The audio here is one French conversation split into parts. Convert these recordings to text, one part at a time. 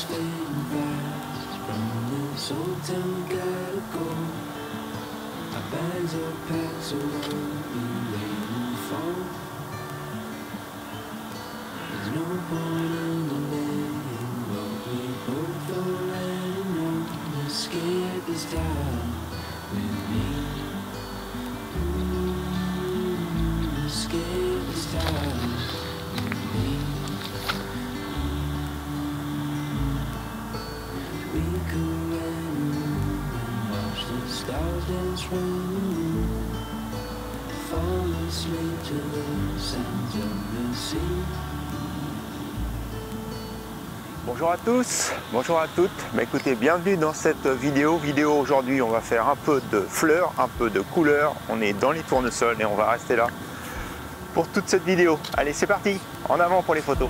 is fading fast. From this old town we gotta go. Our bags are packed so we'll be waiting for. There's no point in delaying what we both already know. Escape this time with me. Escape this time with me. We could rent a room and watch the stars dance round the moon. Fall asleep to the sounds of the sea. Bonjour à tous, bonjour à toutes. Écoutez, bienvenue dans cette vidéo. Aujourd'hui, on va faire un peu de fleurs, un peu de couleurs. On est dans les tournesols et on va rester là pour toute cette vidéo. Allez, c'est parti, en avant pour les photos.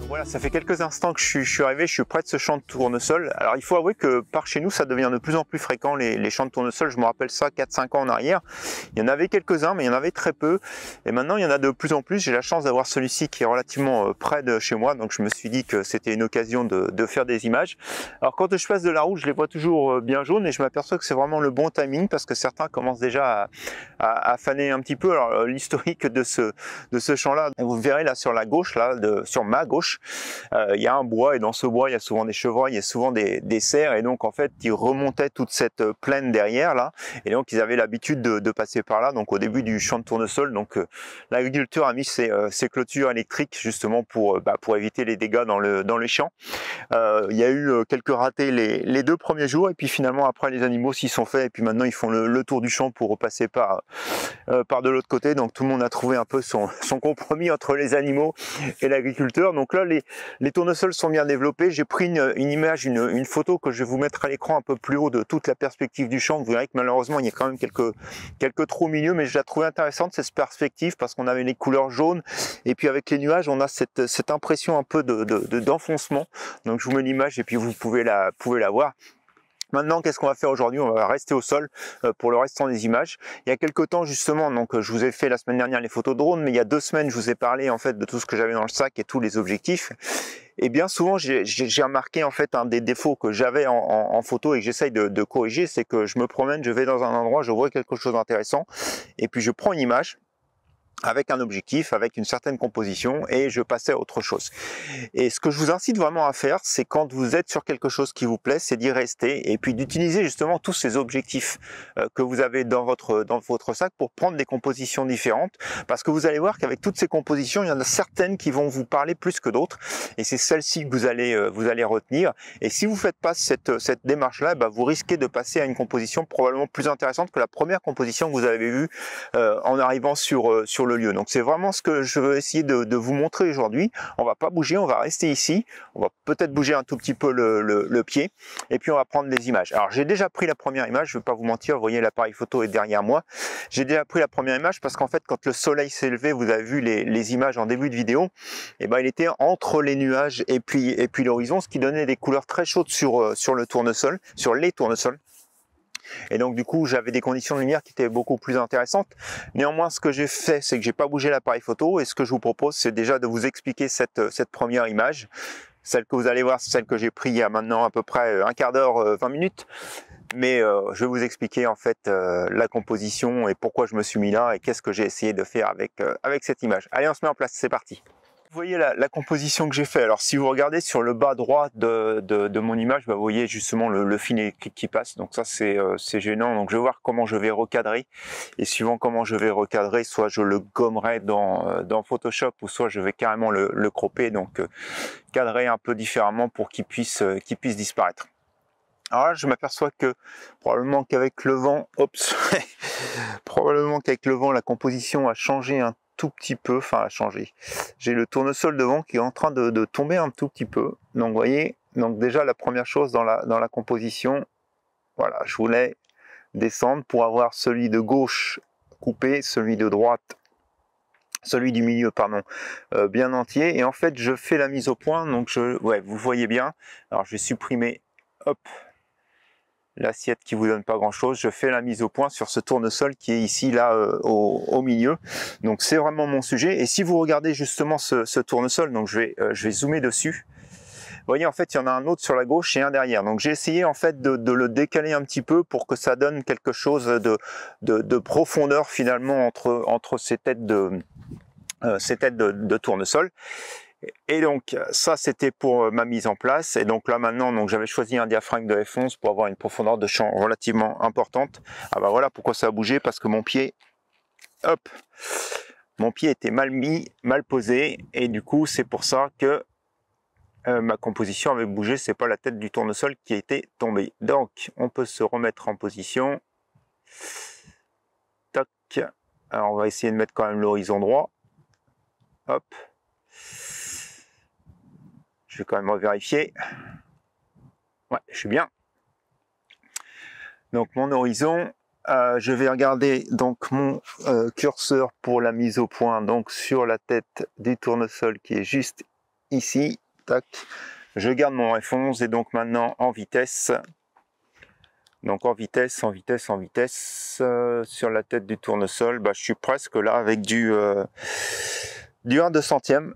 Voilà, ça fait quelques instants que je suis arrivé, je suis près de ce champ de tournesol. Alors il faut avouer que par chez nous, ça devient de plus en plus fréquent les champs de tournesol. Je me rappelle ça 4-5 ans en arrière. Il y en avait quelques-uns, mais il y en avait très peu. Et maintenant, il y en a de plus en plus. J'ai la chance d'avoir celui-ci qui est relativement près de chez moi. Donc je me suis dit que c'était une occasion de faire des images. Alors quand je passe de la route, je les vois toujours bien jaunes et je m'aperçois que c'est vraiment le bon timing parce que certains commencent déjà à faner un petit peu. Alors l'historique de ce champ-là, vous verrez là sur la gauche, là, sur ma gauche, il y a un bois et dans ce bois il y a souvent des chevreuils, il y a souvent des cerfs et donc en fait ils remontaient toute cette plaine derrière là et donc ils avaient l'habitude de passer par là, donc au début du champ de tournesol. Donc l'agriculteur a mis ses clôtures électriques justement pour éviter les dégâts dans les champs. Il y a eu quelques ratés les 2 premiers jours et puis finalement après les animaux s'y sont faits et puis maintenant ils font le tour du champ pour repasser par de l'autre côté. Donc tout le monde a trouvé un peu son compromis entre les animaux et l'agriculteur. Donc là les tournesols sont bien développés. J'ai pris une image, une photo que je vais vous mettre à l'écran un peu plus haut de toute la perspective du champ. Vous verrez que malheureusement il y a quand même quelques trous au milieu, mais je la trouvais intéressante cette perspective parce qu'on avait les couleurs jaunes et puis avec les nuages on a cette impression un peu d'enfoncement. Donc je vous mets l'image et puis vous pouvez la voir. Maintenant, qu'est-ce qu'on va faire aujourd'hui? On va rester au sol pour le restant des images. Il y a quelques temps justement, donc je vous ai fait la semaine dernière les photos de drone, mais il y a 2 semaines, je vous ai parlé en fait de tout ce que j'avais dans le sac et tous les objectifs. Et bien souvent, j'ai remarqué en fait un des défauts que j'avais en photo et que j'essaye de corriger, c'est que je me promène, je vais dans un endroit, je vois quelque chose d'intéressant, et puis je prends une image avec un objectif, avec une certaine composition et je passais à autre chose. Et ce que je vous incite vraiment à faire, c'est quand vous êtes sur quelque chose qui vous plaît, c'est d'y rester et puis d'utiliser justement tous ces objectifs que vous avez dans votre sac pour prendre des compositions différentes, parce que vous allez voir qu'avec toutes ces compositions, il y en a certaines qui vont vous parler plus que d'autres et c'est celle-ci que vous allez retenir. Et si vous ne faites pas cette démarche-là, vous risquez de passer à une composition probablement plus intéressante que la première composition que vous avez vue en arrivant sur le lieu. Donc c'est vraiment ce que je veux essayer de vous montrer aujourd'hui. On va pas bouger, on va rester ici. On va peut-être bouger un tout petit peu le pied et puis on va prendre des images. Alors j'ai déjà pris la première image, je vais pas vous mentir, vous voyez l'appareil photo est derrière moi. J'ai déjà pris la première image parce qu'en fait quand le soleil s'est levé, vous avez vu les images en début de vidéo, et il était entre les nuages et puis l'horizon, ce qui donnait des couleurs très chaudes sur le tournesol, sur les tournesols. Et donc du coup j'avais des conditions de lumière qui étaient beaucoup plus intéressantes. Néanmoins ce que j'ai fait, c'est que j'ai pas bougé l'appareil photo et ce que je vous propose, c'est déjà de vous expliquer cette première image. Celle que vous allez voir, c'est celle que j'ai prise il y a maintenant à peu près un quart d'heure, 20 minutes. Mais je vais vous expliquer en fait la composition et pourquoi je me suis mis là et qu'est-ce que j'ai essayé de faire avec cette image. Allez, on se met en place, c'est parti. Vous voyez la composition que j'ai fait. Alors si vous regardez sur le bas droit de mon image, vous voyez justement le fil électrique qui passe. Donc ça c'est gênant. Donc je vais voir comment je vais recadrer. Et suivant comment je vais recadrer, soit je le gommerai dans Photoshop ou soit je vais carrément le cropper. Donc cadrer un peu différemment pour qu'il puisse disparaître. Alors là, je m'aperçois que probablement qu'avec le vent, la composition a changé un tout petit peu, enfin a changé. J'ai le tournesol devant qui est en train de tomber un tout petit peu. Donc vous voyez, Donc déjà la première chose dans la composition, voilà, je voulais descendre pour avoir celui de gauche coupé, celui de droite, celui du milieu pardon, bien entier. Et en fait je fais la mise au point, donc ouais, vous voyez bien. Alors je vais supprimer, hop, l'assiette qui vous donne pas grand chose. Je fais la mise au point sur ce tournesol qui est ici là au milieu. Donc c'est vraiment mon sujet. Et si vous regardez justement ce tournesol, donc je vais zoomer dessus. Vous voyez, en fait, il y en a un autre sur la gauche et un derrière. Donc j'ai essayé en fait de le décaler un petit peu pour que ça donne quelque chose de profondeur finalement entre ces têtes de tournesol. Et donc ça c'était pour ma mise en place. Et donc là maintenant, donc j'avais choisi un diaphragme de F11 pour avoir une profondeur de champ relativement importante. Ah bah voilà pourquoi ça a bougé, parce que mon pied, hop, mon pied était mal mis, mal posé, et du coup c'est pour ça que ma composition avait bougé. C'est pas la tête du tournesol qui était tombée. Donc on peut se remettre en position. Tac. Alors on va essayer de mettre quand même l'horizon droit. Hop. Je vais quand même revérifier. Ouais, je suis bien. Donc mon horizon, je vais regarder donc mon curseur pour la mise au point, donc sur la tête du tournesol qui est juste ici. Tac. Je garde mon F11 et donc maintenant en vitesse. Donc en vitesse, sur la tête du tournesol, bah, je suis presque là avec du 1/200e.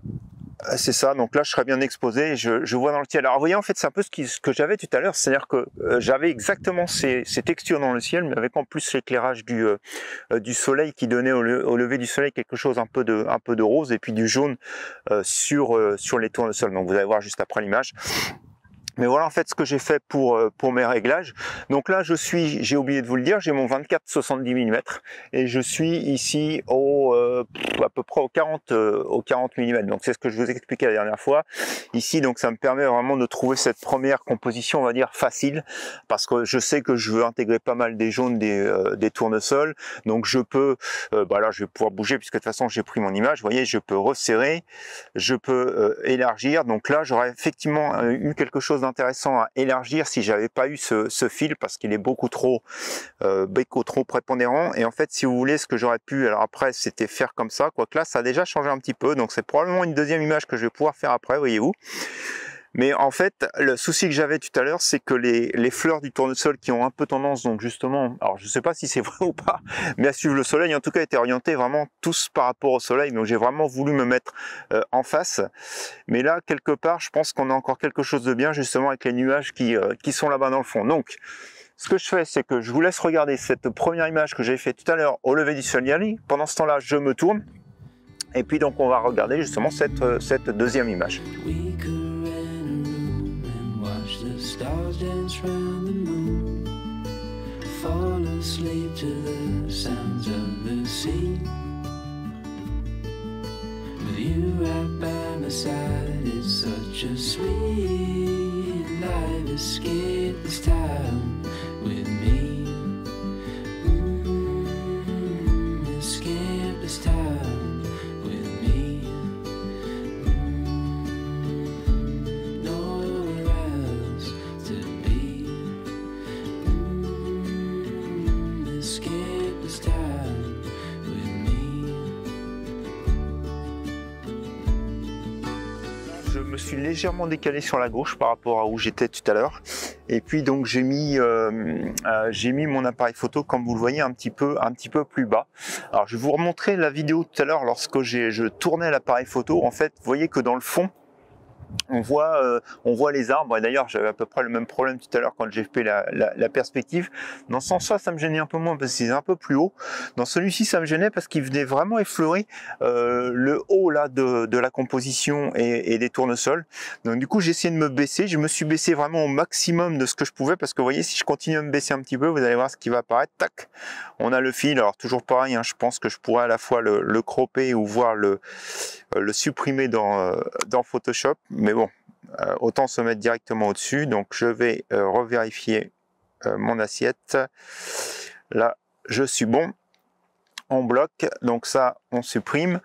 C'est ça, donc là je serais bien exposé et je vois dans le ciel. Alors vous voyez, en fait c'est un peu ce que j'avais tout à l'heure, c'est-à-dire que j'avais exactement ces textures dans le ciel, mais avec en plus l'éclairage du soleil qui donnait au lever du soleil quelque chose un peu de rose, et puis du jaune sur les tournesols. Donc vous allez voir juste après l'image. Mais voilà en fait ce que j'ai fait pour mes réglages. Donc là j'ai oublié de vous le dire, j'ai mon 24-70 mm et je suis ici à peu près au 40 mm. Donc c'est ce que je vous expliquais la dernière fois. Ici donc ça me permet vraiment de trouver cette première composition, on va dire facile, parce que je sais que je veux intégrer pas mal des jaunes des tournesols. Donc je peux, là je vais pouvoir bouger puisque de toute façon j'ai pris mon image. Vous voyez, je peux resserrer, je peux élargir. Donc là j'aurais effectivement eu quelque chose intéressant à élargir si j'avais pas eu ce fil, parce qu'il est beaucoup trop prépondérant. Et en fait si vous voulez, ce que j'aurais pu, alors après c'était faire comme ça, quoique là ça a déjà changé un petit peu, donc c'est probablement une deuxième image que je vais pouvoir faire après, voyez-vous. Mais en fait, le souci que j'avais tout à l'heure, c'est que les fleurs du tournesol qui ont un peu tendance, donc justement, alors je sais pas si c'est vrai ou pas, mais à suivre le soleil, en tout cas, étaient orientés vraiment tous par rapport au soleil. Donc j'ai vraiment voulu me mettre en face. Mais là, quelque part, je pense qu'on a encore quelque chose de bien, justement, avec les nuages qui sont là-bas dans le fond. Donc, ce que je fais, c'est que je vous laisse regarder cette première image que j'ai fait tout à l'heure au lever du soleil. Pendant ce temps-là, je me tourne. Et puis donc, on va regarder justement cette deuxième image. Stars dance round the moon, fall asleep to the sounds of the sea. With you right by my side, it's such a sweet life. Escape this town with me. Escape this town with me. Je me suis légèrement décalé sur la gauche par rapport à où j'étais tout à l'heure, et puis donc j'ai mis mon appareil photo, comme vous le voyez, un petit peu plus bas. Alors je vais vous remontrer la vidéo tout à l'heure lorsque je tournais l'appareil photo. En fait, vous voyez que dans le fond on voit les arbres, et d'ailleurs j'avais à peu près le même problème tout à l'heure quand j'ai fait la perspective. Dans ce sens-là, ça me gênait un peu moins parce que c'est un peu plus haut. Dans celui-ci, ça me gênait parce qu'il venait vraiment effleurer le haut là de la composition et des tournesols. Donc du coup, j'ai essayé de me baisser. Je me suis baissé vraiment au maximum de ce que je pouvais, parce que vous voyez, si je continue à me baisser un petit peu, vous allez voir ce qui va apparaître. Tac, on a le fil. Alors toujours pareil, hein, je pense que je pourrais à la fois le cropper ou voir le supprimer dans Photoshop, mais bon, autant se mettre directement au-dessus. Donc je vais revérifier mon assiette. Là, je suis bon. en bloc, donc ça on supprime.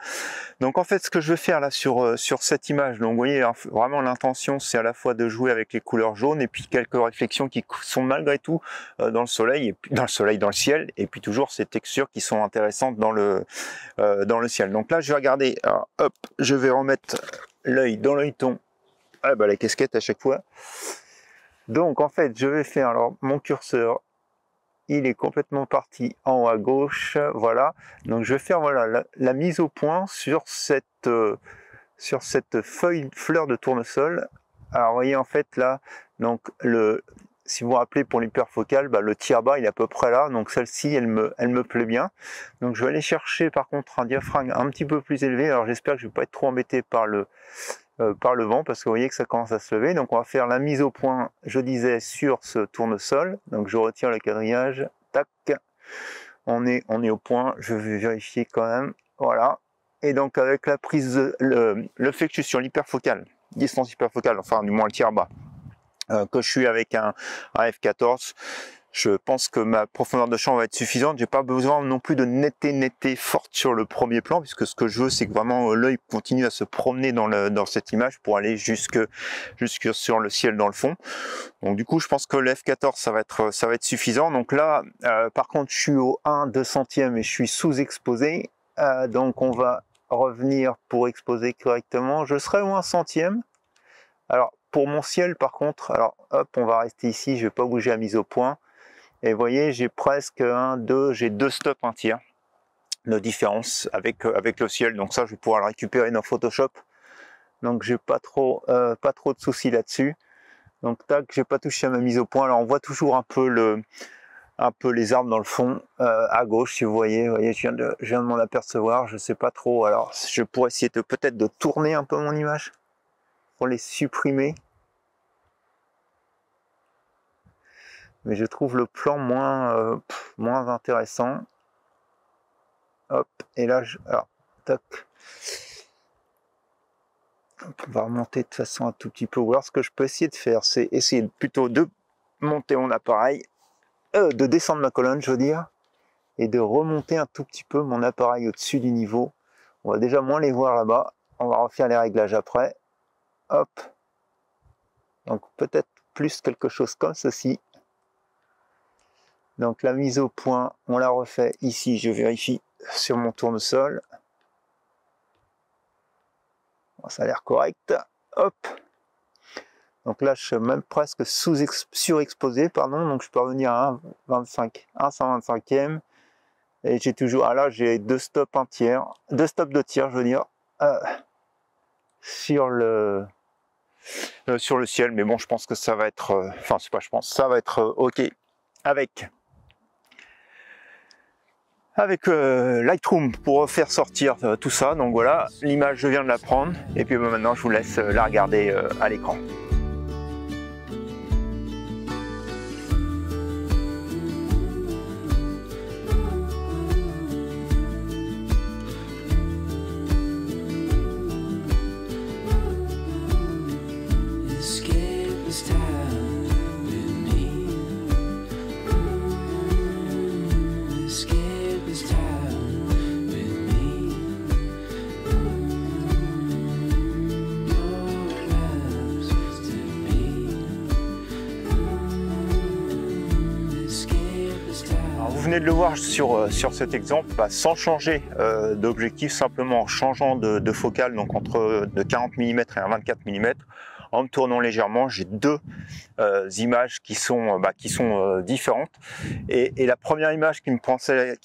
Donc en fait ce que je vais faire là sur cette image, donc vous voyez hein, vraiment l'intention c'est à la fois de jouer avec les couleurs jaunes et puis quelques réflexions qui sont malgré tout dans le soleil, et puis dans le ciel, et puis toujours ces textures qui sont intéressantes dans le ciel. Donc là je vais regarder, alors, hop, je vais remettre l'œil dans l'œilleton, ah bah la casquette à chaque fois. Donc en fait je vais faire, alors mon curseur il est complètement parti en haut à gauche, voilà. Donc je vais faire voilà la mise au point sur cette fleur de tournesol. Alors vous voyez en fait là, donc si vous vous rappelez pour l'hyperfocale, bah, le tiers bas il est à peu près là, donc celle-ci elle me plaît bien. Donc je vais aller chercher par contre un diaphragme un petit peu plus élevé. Alors j'espère que je ne vais pas être trop embêté par le vent, parce que vous voyez que ça commence à se lever. Donc on va faire la mise au point, je disais, sur ce tournesol. Donc je retire le quadrillage, tac, on est au point, je vais vérifier quand même, voilà. Et donc avec la prise, le fait que je suis sur l'hyperfocale, distance hyperfocale, enfin du moins le tiers bas, que je suis avec un f14, je pense que ma profondeur de champ va être suffisante. J'ai pas besoin non plus de netteté forte sur le premier plan, puisque ce que je veux, c'est que vraiment l'œil continue à se promener dans cette image pour aller jusque sur le ciel dans le fond. Donc du coup, je pense que le f14 ça va être suffisant. Donc là, par contre, je suis au 1/2 centième et je suis sous-exposé. Donc on va revenir pour exposer correctement. Je serai au 1 centième. Alors pour mon ciel, par contre, alors hop, on va rester ici. Je vais pas bouger la mise au point. Et vous voyez, j'ai presque j'ai 2 stops 1 tiers de différence avec le ciel. Donc ça, je vais pouvoir le récupérer dans Photoshop. Donc j'ai pas trop de soucis là-dessus. Donc tac, j'ai pas touché à ma mise au point. Alors on voit toujours un peu les arbres dans le fond, à gauche, si vous voyez. Je viens de m'en apercevoir. Je sais pas trop. Alors je pourrais essayer peut-être de tourner un peu mon image pour les supprimer. Mais je trouve le plan moins intéressant. Hop, et là, alors, tac. On va remonter de façon un tout petit peu. Ou alors, ce que je peux essayer de faire, c'est essayer plutôt de monter mon appareil, de descendre ma colonne, je veux dire, et de remonter un tout petit peu mon appareil au-dessus du niveau. On va déjà moins les voir là-bas. On va refaire les réglages après. Hop. Donc, peut-être plus quelque chose comme ceci. Donc la mise au point, on la refait ici, je vérifie sur mon tournesol. Bon, ça a l'air correct. Hop. Donc là, je suis même presque surexposé, pardon. Donc je peux revenir à 1/125e. Et j'ai toujours, ah là, j'ai 2 stops 1 tiers, 2 stops 2 tiers, je veux dire, sur le ciel. Mais bon, je pense que ça va être, enfin c'est pas, je pense, ça va être ok avec Lightroom pour faire sortir tout ça. Donc voilà, l'image je viens de la prendre et puis maintenant je vous laisse la regarder à l'écran. Vous venez de le voir sur cet exemple, sans changer d'objectif, simplement en changeant de focale, donc entre de 40 mm et un 24 mm, en me tournant légèrement, j'ai 2 images qui sont différentes. Et la première image qui me pensait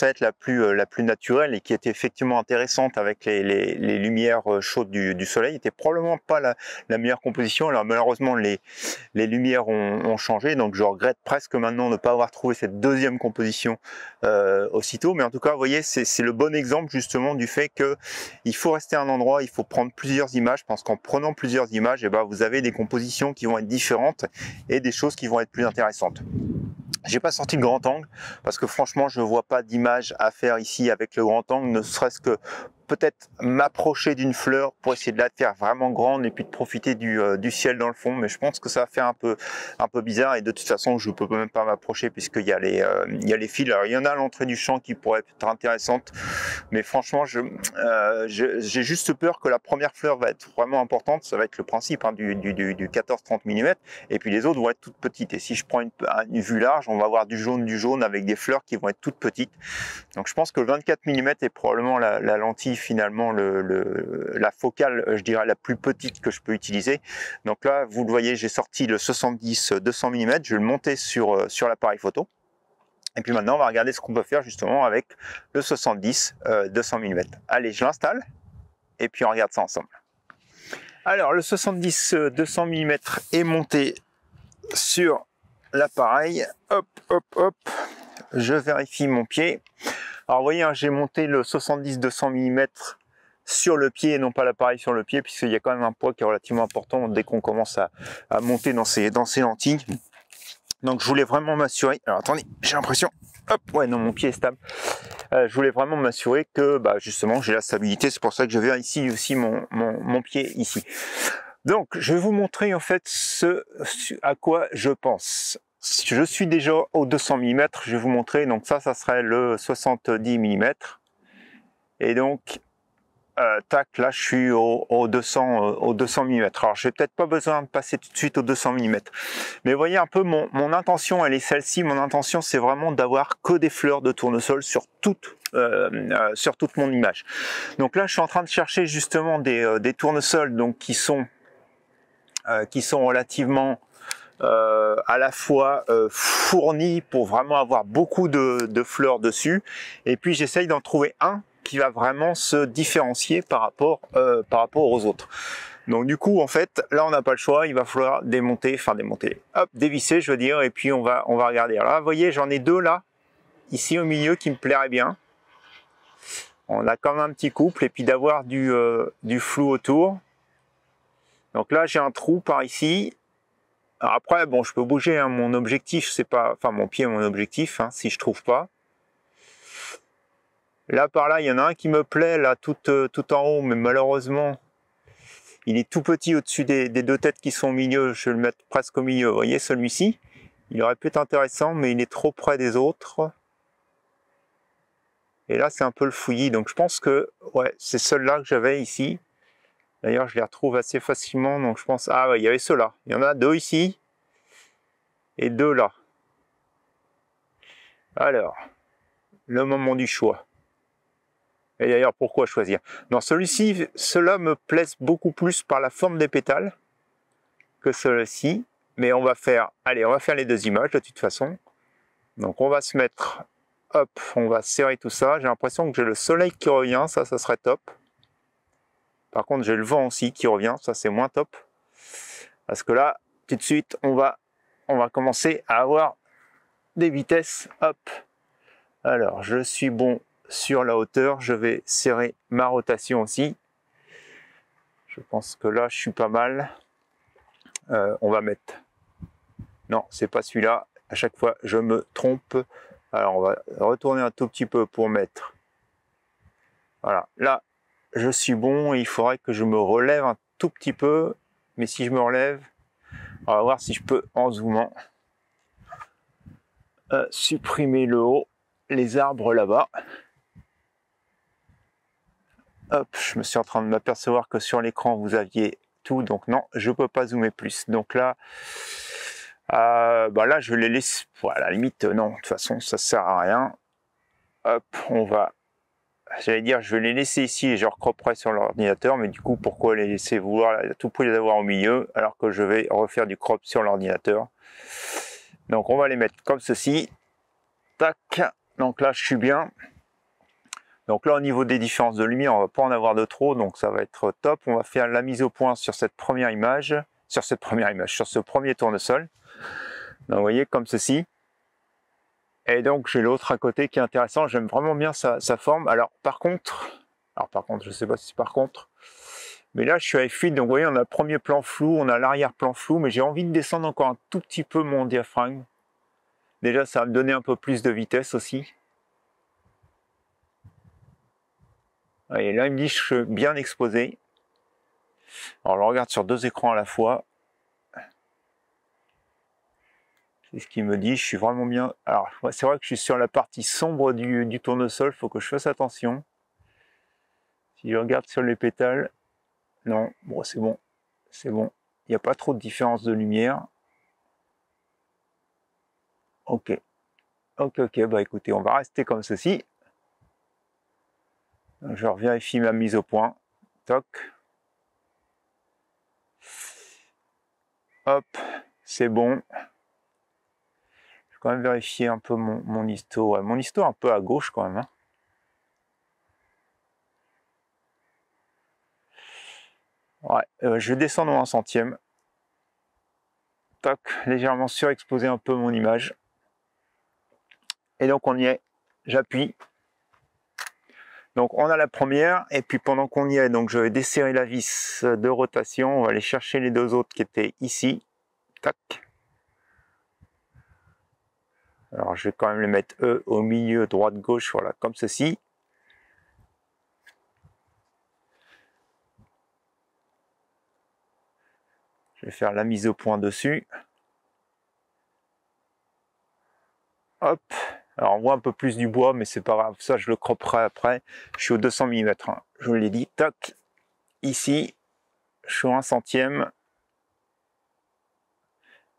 être la plus naturelle et qui était effectivement intéressante avec les lumières chaudes du soleil était probablement pas la meilleure composition. Alors malheureusement les lumières ont changé, donc je regrette presque maintenant de ne pas avoir trouvé cette deuxième composition aussitôt. Mais en tout cas, vous voyez, c'est le bon exemple justement du fait que il faut rester à un endroit, il faut prendre plusieurs images, parce qu'en prenant plusieurs images, et vous avez des compositions qui vont être différentes et des choses qui vont être plus intéressantes. J'ai pas sorti le grand angle parce que franchement je vois pas d'image à faire ici avec le grand angle, ne serait-ce que peut-être m'approcher d'une fleur pour essayer de la faire vraiment grande et puis de profiter du ciel dans le fond, mais je pense que ça va faire un peu bizarre et de toute façon je peux même pas m'approcher puisqu'il y a les fils. Alors il y en a à l'entrée du champ qui pourraient être intéressantes, mais franchement j'ai juste peur que la première fleur va être vraiment importante. Ça va être le principe hein, du 14-30 mm, et puis les autres vont être toutes petites, et si je prends une vue large, on va avoir du jaune avec des fleurs qui vont être toutes petites. Donc je pense que le 24 mm est probablement la lentille finalement, la focale, je dirais, la plus petite que je peux utiliser. Donc là, vous le voyez, j'ai sorti le 70-200 mm, je vais le monter sur l'appareil photo. Et puis maintenant, on va regarder ce qu'on peut faire justement avec le 70-200 mm. Allez, je l'installe et puis on regarde ça ensemble. Alors, le 70-200 mm est monté sur l'appareil. Hop, hop, hop. Je vérifie mon pied. Alors, vous voyez, hein, j'ai monté le 70-200 mm sur le pied et non pas l'appareil sur le pied, puisqu'il y a quand même un poids qui est relativement important dès qu'on commence à monter dans ces lentilles. Donc, je voulais vraiment m'assurer. Alors, attendez, j'ai l'impression. Hop, ouais, non, mon pied est stable. Je voulais vraiment m'assurer que, justement, j'ai la stabilité. C'est pour ça que je vais ici aussi mon pied ici. Donc, je vais vous montrer en fait ce à quoi je pense. Je suis déjà au 200 mm, je vais vous montrer. Donc ça serait le 70 mm. Et donc, tac, là je suis au 200 mm. Alors, j'ai peut-être pas besoin de passer tout de suite au 200 mm. Mais vous voyez un peu, mon intention, elle est celle-ci. Mon intention, c'est vraiment d'avoir que des fleurs de tournesol sur toute mon image. Donc là, je suis en train de chercher justement des tournesols donc, qui sont relativement à la fois fournis pour vraiment avoir beaucoup de fleurs dessus, et puis j'essaye d'en trouver un qui va vraiment se différencier par rapport aux autres. Donc du coup en fait là on n'a pas le choix, il va falloir démonter, hop, dévisser je veux dire, et puis on va regarder. Alors là vous voyez, j'en ai deux là, ici au milieu, qui me plairait bien. On a quand même un petit couple, et puis d'avoir du flou autour. Donc là j'ai un trou par ici. Alors après, bon, je peux bouger, hein, mon objectif, c'est pas, enfin mon pied, mon objectif, hein, si je trouve pas. Là par là, il y en a un qui me plaît, là, tout en haut, mais malheureusement, il est tout petit au-dessus des deux têtes qui sont au milieu. Je vais le mettre presque au milieu. Vous voyez, celui-ci, il aurait pu être intéressant, mais il est trop près des autres. Et là, c'est un peu le fouillis. Donc je pense que, ouais, c'est ceux-là que j'avais ici. D'ailleurs, je les retrouve assez facilement, donc je pense... Ah ouais, il y avait ceux-là. Il y en a deux ici, et deux là. Alors, le moment du choix. Et d'ailleurs, pourquoi choisir? Dans celui-ci, ceux-là me plaisent beaucoup plus par la forme des pétales que ceux-ci. Mais on va faire... Allez, on va faire les deux images, de toute façon. Donc, on va se mettre... Hop, on va serrer tout ça. J'ai l'impression que j'ai le soleil qui revient, ça serait top. Par contre, j'ai le vent aussi qui revient, ça c'est moins top. Parce que là, tout de suite, on va commencer à avoir des vitesses. Hop. Alors, je suis bon sur la hauteur, je vais serrer ma rotation aussi. Je pense que là, je suis pas mal. On va mettre... Non, c'est pas celui-là. À chaque fois, je me trompe. Alors, on va retourner un tout petit peu pour mettre... Voilà, là, je suis bon, il faudrait que je me relève un tout petit peu, mais si je me relève, on va voir si je peux, en zoomant, supprimer le haut, les arbres là-bas. Hop, je me suis en train de m'apercevoir que sur l'écran vous aviez tout, donc non, je ne peux pas zoomer plus. Donc là, là je les laisse, voilà, à la limite, non, de toute façon ça sert à rien. Hop, on va... J'allais dire, je vais les laisser ici et je recroperai sur l'ordinateur, mais du coup, pourquoi les laisser vouloir à tout prix les avoir au milieu, alors que je vais refaire du crop sur l'ordinateur. Donc, on va les mettre comme ceci. Tac. Donc là, je suis bien. Donc là, au niveau des différences de lumière, on va pas en avoir de trop, donc ça va être top. On va faire la mise au point sur cette première image, sur ce premier tournesol. Donc, vous voyez, comme ceci. Et donc j'ai l'autre à côté qui est intéressant, j'aime vraiment bien sa forme. Alors par contre, je sais pas si c'est par contre, mais là je suis à F8, donc vous voyez on a le premier plan flou, on a l'arrière-plan flou, mais j'ai envie de descendre encore un tout petit peu mon diaphragme. Déjà ça va me donner un peu plus de vitesse aussi. Et là, il me dit que je suis bien exposé. Alors, je regarde sur 2 écrans à la fois. C'est ce qu'il me dit, je suis vraiment bien. Alors, c'est vrai que je suis sur la partie sombre du tournesol, il faut que je fasse attention. Si je regarde sur les pétales, non, bon, c'est bon. C'est bon. Il n'y a pas trop de différence de lumière. Ok. Ok, bah écoutez, on va rester comme ceci. Donc, je vérifie ma mise au point. Toc. Hop, c'est bon. Je vais quand même vérifier un peu mon histo. Ouais, mon histo un peu à gauche quand même. Hein. Ouais, je vais descendre en 1/100. Toc, légèrement surexposer un peu mon image. Et donc on y est. J'appuie. Donc on a la première, et puis pendant qu'on y est, donc je vais desserrer la vis de rotation. On va aller chercher les 2 autres qui étaient ici. Tac. Alors je vais quand même les mettre eux au milieu, droite-gauche, voilà, comme ceci. Je vais faire la mise au point dessus. Hop. Alors on voit un peu plus du bois, mais c'est pas grave, ça je le cropperai après. Je suis au 200 mm, hein. Je vous l'ai dit, tac. Ici, je suis au 1/100.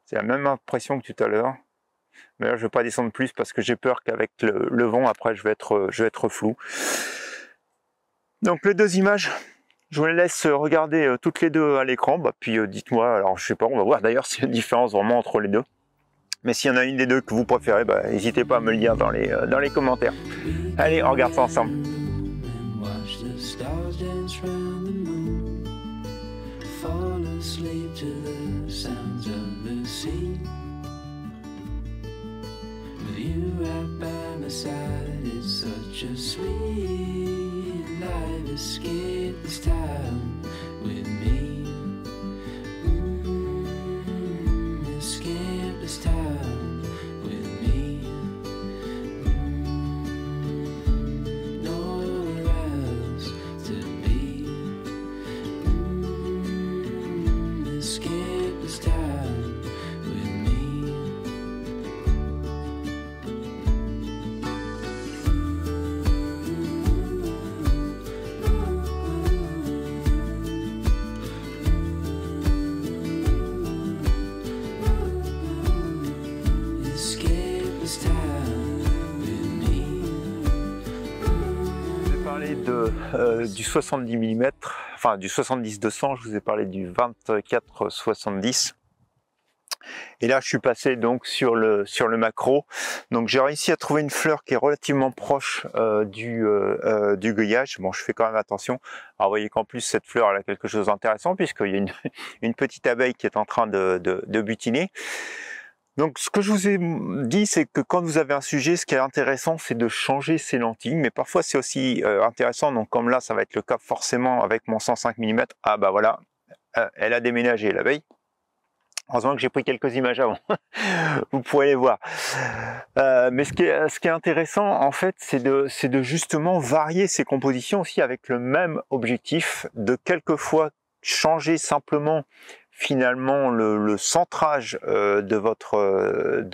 C'est la même impression que tout à l'heure. Mais là, je ne vais pas descendre plus parce que j'ai peur qu'avec le vent, après, je vais être flou. Donc les 2 images, je vous les laisse regarder toutes les 2 à l'écran. Bah, puis dites-moi, alors je sais pas, on va voir d'ailleurs s'il y a une différence vraiment entre les 2. Mais s'il y en a une des 2 que vous préférez, bah, n'hésitez pas à me le dire dans les commentaires. Allez, on regarde ça ensemble. You right by my side, it's such a sweet life. Escape this time with me. Escape this time with me. Nowhere else to be. Escape this time with me. Du 70 mm, enfin du 70-200, je vous ai parlé du 24-70. Et là, je suis passé donc sur le macro. Donc j'ai réussi à trouver une fleur qui est relativement proche du goeillage. Bon, je fais quand même attention. Alors vous voyez qu'en plus cette fleur elle a quelque chose d'intéressant puisqu'il y a une petite abeille qui est en train de butiner. Donc ce que je vous ai dit, c'est que quand vous avez un sujet, ce qui est intéressant, c'est de changer ses lentilles, mais parfois c'est aussi intéressant, donc comme là, ça va être le cas forcément avec mon 105 mm, ah bah voilà, elle a déménagé l'abeille. Heureusement que j'ai pris quelques images avant, vous pourrez les voir. Mais ce qui est intéressant, en fait, c'est de justement varier ses compositions aussi avec le même objectif, de quelquefois changer simplement finalement le centrage de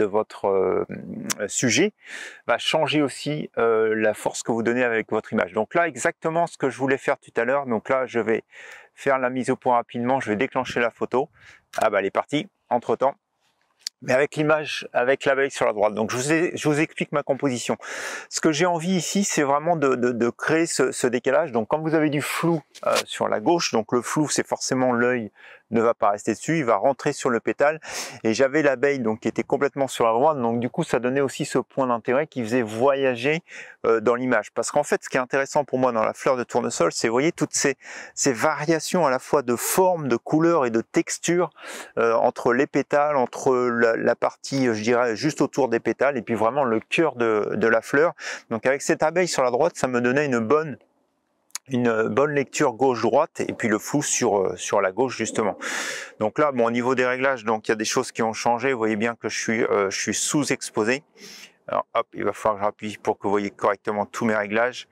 votre sujet va changer aussi la force que vous donnez avec votre image. Donc là, exactement ce que je voulais faire tout à l'heure. Donc là, je vais faire la mise au point rapidement, je vais déclencher la photo. Ah bah elle est partie entre temps. Mais avec l'image, avec l'abeille sur la droite. Donc je vous explique ma composition. Ce que j'ai envie ici, c'est vraiment de créer ce décalage. Donc quand vous avez du flou sur la gauche, donc le flou c'est forcément l'œil ne va pas rester dessus, il va rentrer sur le pétale. Et j'avais l'abeille donc qui était complètement sur la droite, donc du coup ça donnait aussi ce point d'intérêt qui faisait voyager dans l'image. Parce qu'en fait ce qui est intéressant pour moi dans la fleur de tournesol, c'est vous voyez toutes ces variations à la fois de forme, de couleur et de texture entre les pétales, entre la partie je dirais juste autour des pétales et puis vraiment le cœur de la fleur. Donc avec cette abeille sur la droite, ça me donnait une bonne lecture gauche-droite et puis le flou sur la gauche justement. Donc là, bon, au niveau des réglages, donc il y a des choses qui ont changé. Vous voyez bien que je suis sous-exposé. Alors hop, il va falloir que j'appuie pour que vous voyez correctement tous mes réglages.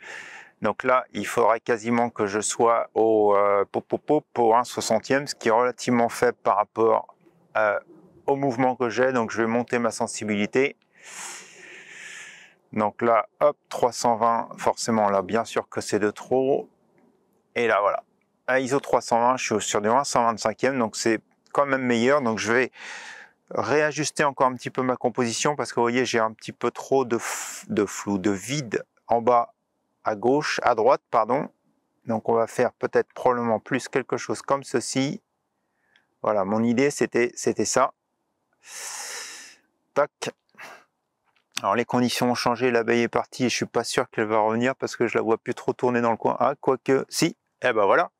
Donc là, il faudrait quasiment que je sois au 1/60e, ce qui est relativement faible par rapport au mouvement que j'ai. Donc je vais monter ma sensibilité. Donc là, hop, 320, forcément là, bien sûr que c'est de trop. Et là, voilà. À ISO 320, je suis sur du 1/125e, donc c'est quand même meilleur. Donc je vais réajuster encore un petit peu ma composition parce que vous voyez, j'ai un petit peu trop de flou, de vide en bas à gauche, à droite, pardon. Donc on va faire peut-être probablement plus quelque chose comme ceci. Voilà, mon idée c'était ça. Tac. Alors les conditions ont changé, l'abeille est partie et je suis pas sûr qu'elle va revenir parce que je la vois plus trop tourner dans le coin. Ah, quoique, si, et ben voilà.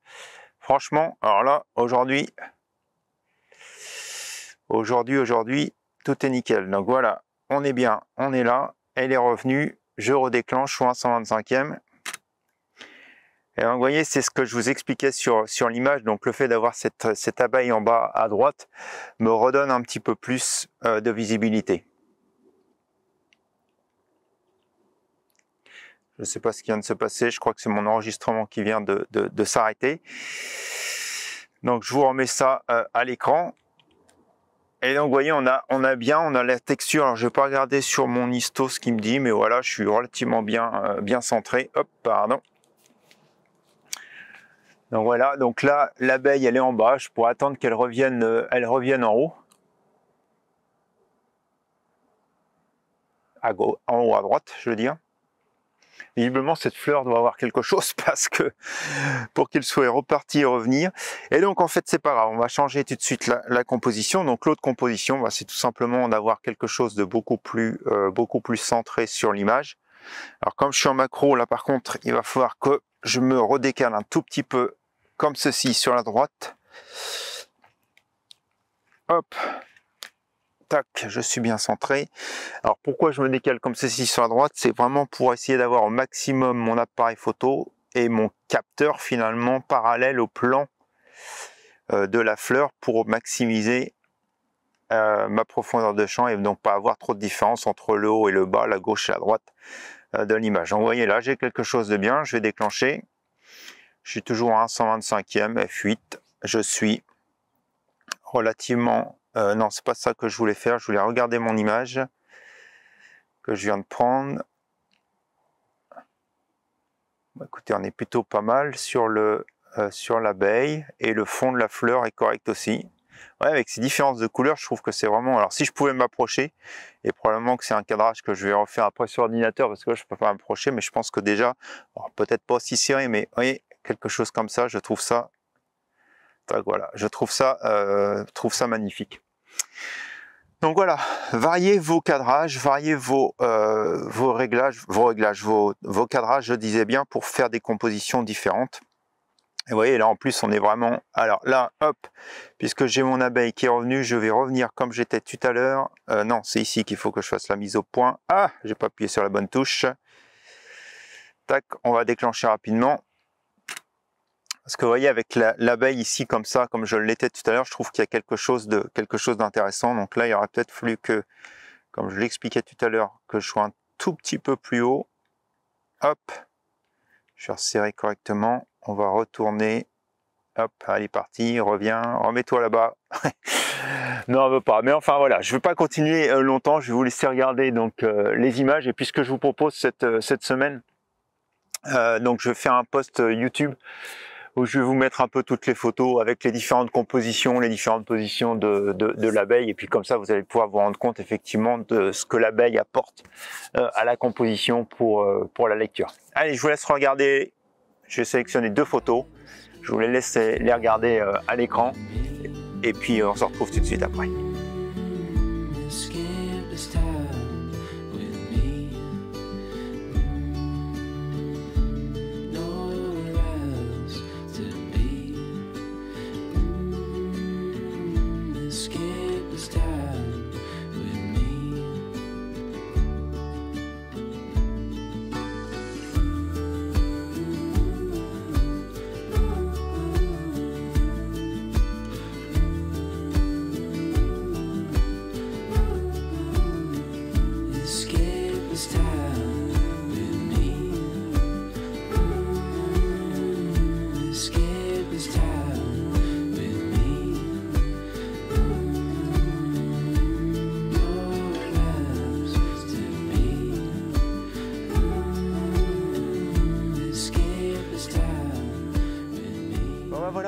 Franchement, alors là, aujourd'hui, tout est nickel. Donc voilà, on est bien, on est là, elle est revenue, je redéclenche, je suis à 125e. Et donc, vous voyez, c'est ce que je vous expliquais sur l'image. Donc le fait d'avoir cette abeille en bas à droite me redonne un petit peu plus de visibilité. Je ne sais pas ce qui vient de se passer, je crois que c'est mon enregistrement qui vient de s'arrêter. Donc je vous remets ça à l'écran. Et donc vous voyez, on a la texture. Alors je ne vais pas regarder sur mon histo ce qu'il me dit, mais voilà, je suis relativement bien centré. Hop, pardon. Donc voilà, donc là, l'abeille elle est en bas, je pourrais attendre qu'elle revienne, en haut. En haut à droite, je veux dire. Visiblement, cette fleur doit avoir quelque chose parce que pour qu'il soit reparti et revenir. Et donc, en fait, c'est pas grave. On va changer tout de suite la composition. Donc, l'autre composition, bah, c'est tout simplement d'avoir quelque chose de beaucoup plus centré sur l'image. Alors, comme je suis en macro, là, par contre, il va falloir que je me redécale un tout petit peu comme ceci sur la droite. Hop. Tac, je suis bien centré. Alors pourquoi je me décale comme ceci sur la droite? C'est vraiment pour essayer d'avoir au maximum mon appareil photo et mon capteur finalement parallèle au plan de la fleur pour maximiser ma profondeur de champ et donc pas avoir trop de différence entre le haut et le bas, la gauche et la droite de l'image. Donc vous voyez là, j'ai quelque chose de bien, je vais déclencher. Je suis toujours à 1/125e, f8. Je suis relativement... non, c'est pas ça que je voulais faire. Je voulais regarder mon image que je viens de prendre. Bah, écoutez, on est plutôt pas mal sur l'abeille et le fond de la fleur est correct aussi. Ouais, avec ces différences de couleurs, je trouve que c'est vraiment... Alors, si je pouvais m'approcher, et probablement que c'est un cadrage que je vais refaire après sur ordinateur parce que là, je peux pas m'approcher, mais je pense que déjà, peut-être pas aussi serré, mais vous voyez, quelque chose comme ça, je trouve ça... Donc voilà, je trouve ça magnifique. Donc voilà, variez vos cadrages, variez vos cadrages, je disais bien, pour faire des compositions différentes. Et vous voyez, là en plus, on est vraiment... Alors là, hop, puisque j'ai mon abeille qui est revenue, je vais revenir comme j'étais tout à l'heure. Non, c'est ici qu'il faut que je fasse la mise au point. Ah, j'ai pas appuyé sur la bonne touche. Tac, on va déclencher rapidement. Parce que vous voyez, avec l'abeille ici comme ça, comme je l'étais tout à l'heure, je trouve qu'il y a quelque chose d'intéressant. Donc là, il aurait peut-être fallu que, comme je l'expliquais tout à l'heure, que je sois un tout petit peu plus haut. Hop, je vais resserrer correctement. On va retourner. Hop, allez, parti, reviens, remets-toi là-bas. Non, on veut pas. Mais enfin voilà, je ne vais pas continuer longtemps. Je vais vous laisser regarder donc les images. Et puis ce que je vous propose cette semaine, donc je vais faire un post YouTube où je vais vous mettre un peu toutes les photos avec les différentes compositions, les différentes positions de l'abeille. Et puis comme ça, vous allez pouvoir vous rendre compte effectivement de ce que l'abeille apporte à la composition pour la lecture. Allez, je vous laisse regarder. Je vais sélectionner 2 photos. Je vous les laisse les regarder à l'écran. Et puis on se retrouve tout de suite après.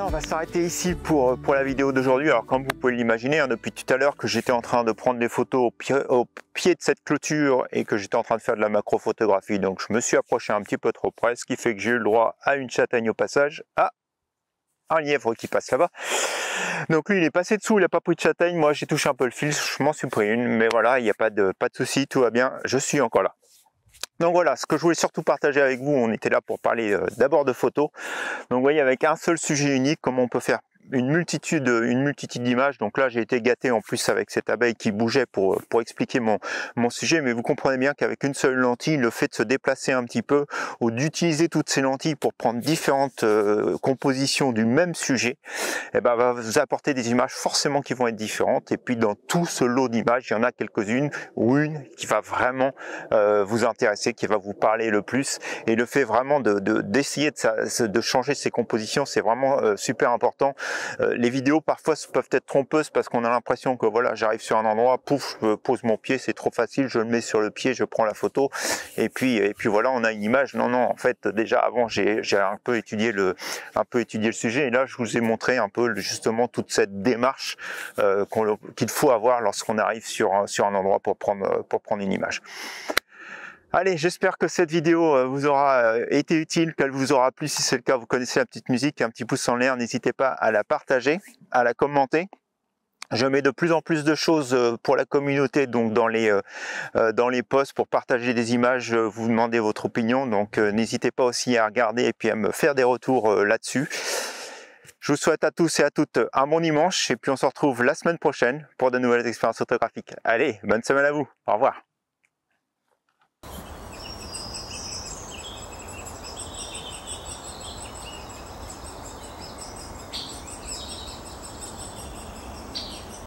on va s'arrêter ici pour la vidéo d'aujourd'hui. Alors comme vous pouvez l'imaginer, hein, depuis tout à l'heure que j'étais en train de prendre des photos au pied de cette clôture et que j'étais en train de faire de la macrophotographie, donc je me suis approché un petit peu trop près, ce qui fait que j'ai eu le droit à une châtaigne au passage. Ah, un lièvre qui passe là-bas. Donc lui il est passé dessous, il n'a pas pris de châtaigne, moi j'ai touché un peu le fil, je m'en suis pris une, mais voilà, il n'y a pas de souci, tout va bien, je suis encore là. Donc voilà, ce que je voulais surtout partager avec vous, on était là pour parler d'abord de photos. Donc vous voyez, avec un seul sujet unique, comment on peut faire une multitude d'images. Donc là j'ai été gâté en plus avec cette abeille qui bougeait pour expliquer mon sujet, mais vous comprenez bien qu'avec une seule lentille, le fait de se déplacer un petit peu ou d'utiliser toutes ces lentilles pour prendre différentes compositions du même sujet, eh ben, va vous apporter des images forcément qui vont être différentes. Et puis dans tout ce lot d'images, il y en a quelques-unes ou une qui va vraiment vous intéresser, qui va vous parler le plus. Et le fait vraiment d'essayer de changer ces compositions, c'est vraiment super important. Les vidéos parfois peuvent être trompeuses parce qu'on a l'impression que voilà, j'arrive sur un endroit, pouf, je pose mon pied, c'est trop facile, je le mets sur le pied, je prends la photo et puis voilà, on a une image. Non, en fait, déjà avant j'ai un peu étudié le sujet, et là je vous ai montré un peu justement toute cette démarche qu'il faut avoir lorsqu'on arrive sur un endroit pour prendre une image. Allez, j'espère que cette vidéo vous aura été utile, qu'elle vous aura plu. Si c'est le cas, vous connaissez la petite musique, un petit pouce en l'air, n'hésitez pas à la partager, à la commenter. Je mets de plus en plus de choses pour la communauté, donc dans les posts pour partager des images, vous demandez votre opinion, donc n'hésitez pas aussi à regarder et puis à me faire des retours là-dessus. Je vous souhaite à tous et à toutes un bon dimanche, et puis on se retrouve la semaine prochaine pour de nouvelles expériences photographiques. Allez, bonne semaine à vous, au revoir.